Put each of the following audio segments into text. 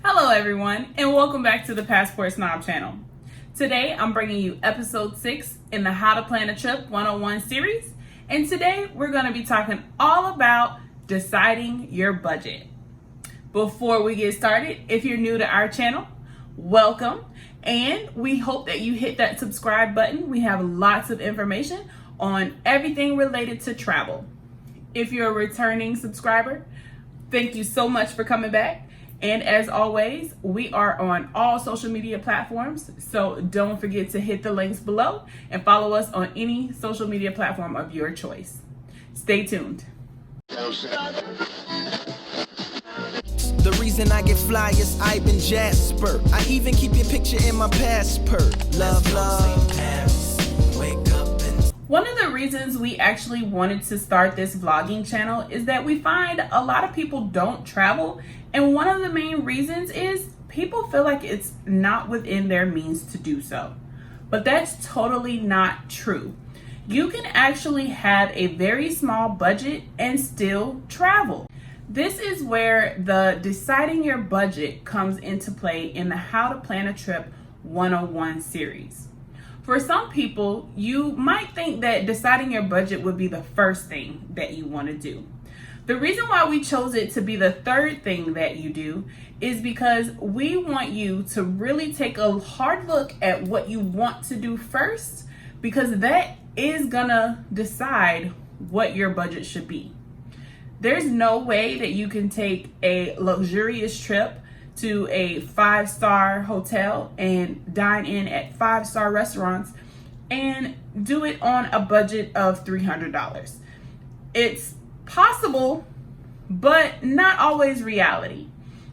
Hello everyone, and welcome back to the Passport Snob channel. Today I'm bringing you episode 6 in the How to Plan a Trip 101 series, and today we're going to be talking all about deciding your budget. Before we get started, if you're new to our channel, welcome, and we hope that you hit that subscribe button. We have lots of information on everything related to travel. If you're a returning subscriber, thank you so much for coming back. And as always, we are on all social media platforms, so don't forget to hit the links below and follow us on any social media platform of your choice. Stay tuned. The reason I get fly is Ivan Jasper. I even keep your picture in my passport. Love, love. Wake up and... One of the reasons we actually wanted to start this vlogging channel is that we find a lot of people don't travel. And one of the main reasons is people feel like it's not within their means to do so. But that's totally not true. You can actually have a very small budget and still travel. This is where the deciding your budget comes into play in the How to Plan a Trip 101 series. For some people, you might think that deciding your budget would be the first thing that you want to do. The reason why we chose it to be the third thing that you do is because we want you to really take a hard look at what you want to do first, because that is gonna decide what your budget should be. There's no way that you can take a luxurious trip to a 5-star hotel and dine in at 5-star restaurants and do it on a budget of $300. It's possible, but not always reality.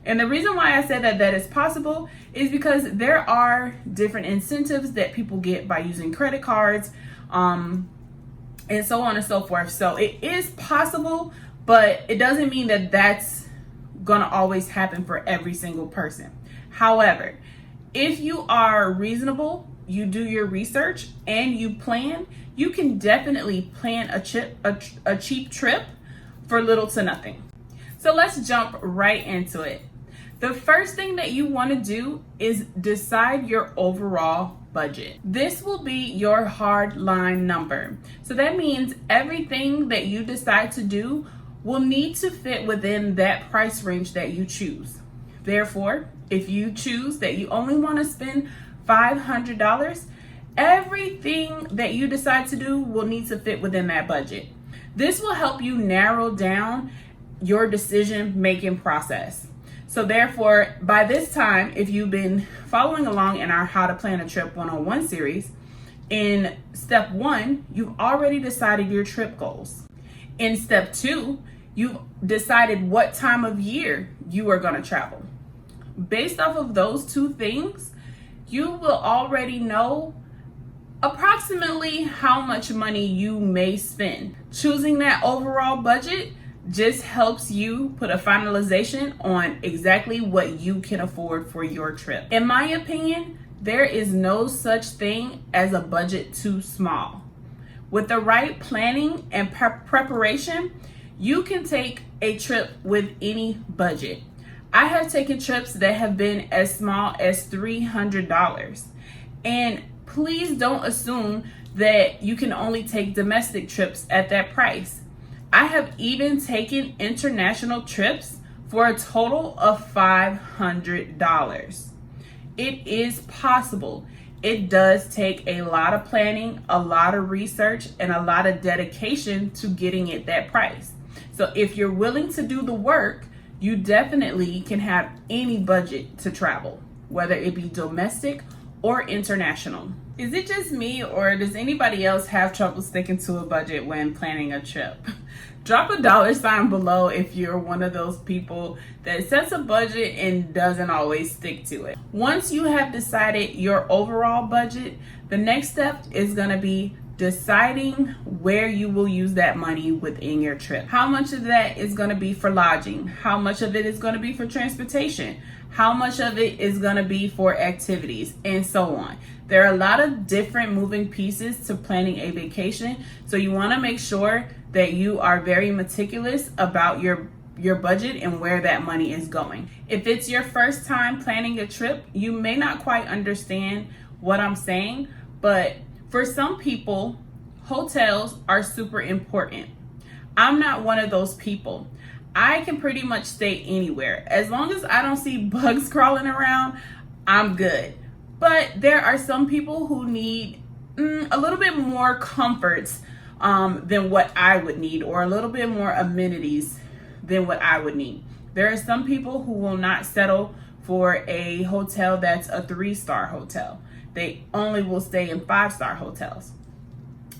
And the reason why I said that is possible is because there are different incentives that people get by using credit cards, and so on and so forth. So it is possible, but it doesn't mean that that's gonna always happen for every single person. However, if you are reasonable, you do your research and you plan, you can definitely plan a cheap trip for little to nothing. So let's jump right into it. The first thing that you want to do is decide your overall budget. This will be your hard line number. So that means everything that you decide to do will need to fit within that price range that you choose. Therefore, if you choose that you only want to spend $500, everything that you decide to do will need to fit within that budget. This will help you narrow down your decision-making process. So therefore, by this time, if you've been following along in our How to Plan a Trip 101 series, in step 1, you've already decided your trip goals. In step 2, you've decided what time of year you are going to travel. Based off of those two things, you will already know approximately how much money you may spend. Choosing that overall budget just helps you put a finalization on exactly what you can afford for your trip. In my opinion, there is no such thing as a budget too small. With the right planning and preparation, you can take a trip with any budget. I have taken trips that have been as small as $300. And please don't assume that you can only take domestic trips at that price. I have even taken international trips for a total of $500. It is possible. It does take a lot of planning, a lot of research, and a lot of dedication to getting it that price. So if you're willing to do the work, you definitely can have any budget to travel, whether it be domestic or international. Is it just me, or does anybody else have trouble sticking to a budget when planning a trip? Drop a $sign below if you're one of those people that sets a budget and doesn't always stick to it. Once you have decided your overall budget, the next step is going to be deciding where you will use that money within your trip. How much of that is going to be for lodging? How much of it is going to be for transportation? How much of it is going to be for activities, and so on. There are a lot of different moving pieces to planning a vacation, so you want to make sure that you are very meticulous about your your budget and where that money is going. If it's your first time planning a trip, you may not quite understand what I'm saying, but for some people, hotels are super important. I'm not one of those people. I can pretty much stay anywhere. As long as I don't see bugs crawling around, I'm good. But there are some people who need a little bit more comforts than what I would need, or a little bit more amenities than what I would need. There are some people who will not settle for a hotel that's a 3-star hotel. They only will stay in 5-star hotels.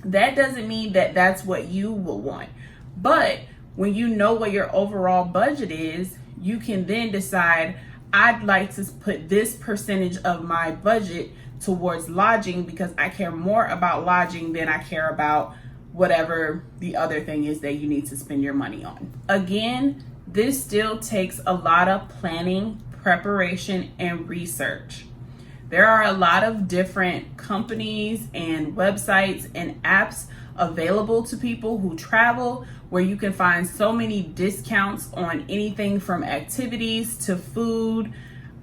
That doesn't mean that that's what you will want. But when you know what your overall budget is, you can then decide, I'd like to put this percentage of my budget towards lodging because I care more about lodging than I care about whatever the other thing is that you need to spend your money on. Again, this still takes a lot of planning, preparation, and research. There are a lot of different companies and websites and apps available to people who travel, where you can find so many discounts on anything from activities to food.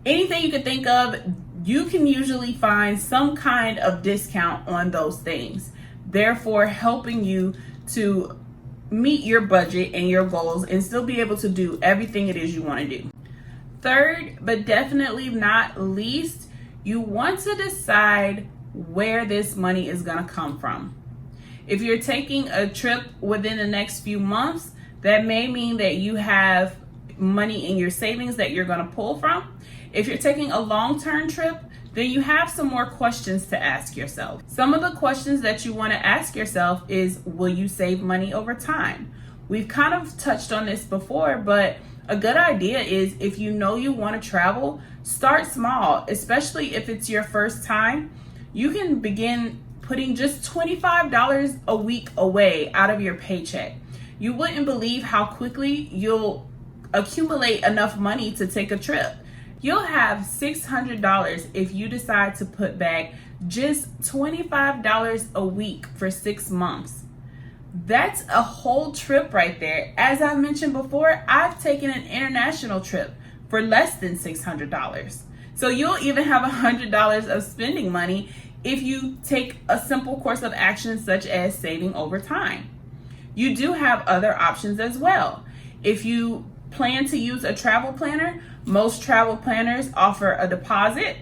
Anything you can think of, you can usually find some kind of discount on those things, therefore helping you to meet your budget and your goals and still be able to do everything it is you want to do. Third, but definitely not least, you want to decide where this money is going to come from. If you're taking a trip within the next few months, that may mean that you have money in your savings that you're going to pull from. If you're taking a long-term trip, then you have some more questions to ask yourself. Some of the questions that you want to ask yourself is, will you save money over time? We've kind of touched on this before, but a good idea is, if you know you want to travel, start small, especially if it's your first time. You can begin putting just $25 a week away out of your paycheck. You wouldn't believe how quickly you'll accumulate enough money to take a trip. You'll have $600 if you decide to put back just $25 a week for 6 months. That's a whole trip right there. As I mentioned before, I've taken an international trip for less than $600. So you'll even have $100 of spending money if you take a simple course of action such as saving over time. You do have other options as well. If you plan to use a travel planner, most travel planners offer a deposit.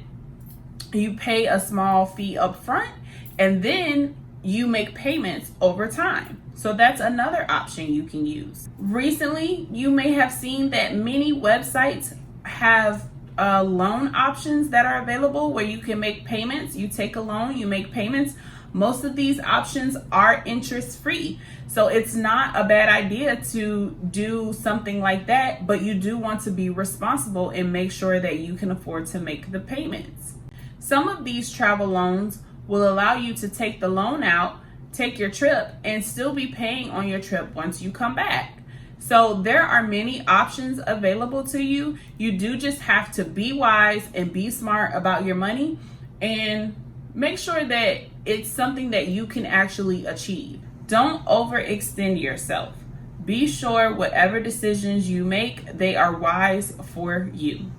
You pay a small fee up front, and then you make payments over time. So that's another option you can use. Recently, you may have seen that many websites have loan options that are available where you can make payments. You take a loan, you make payments. Most of these options are interest free. So it's not a bad idea to do something like that, but you do want to be responsible and make sure that you can afford to make the payments. Some of these travel loans will allow you to take the loan out, take your trip, and still be paying on your trip once you come back. So there are many options available to you. You do just have to be wise and be smart about your money and make sure that it's something that you can actually achieve. Don't overextend yourself. Be sure whatever decisions you make, they are wise for you.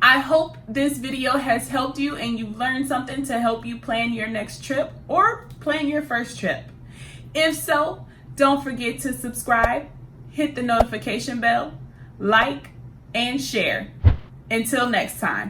I hope this video has helped you and you've learned something to help you plan your next trip or plan your first trip. If so, don't forget to subscribe, hit the notification bell, like, and share. Until next time.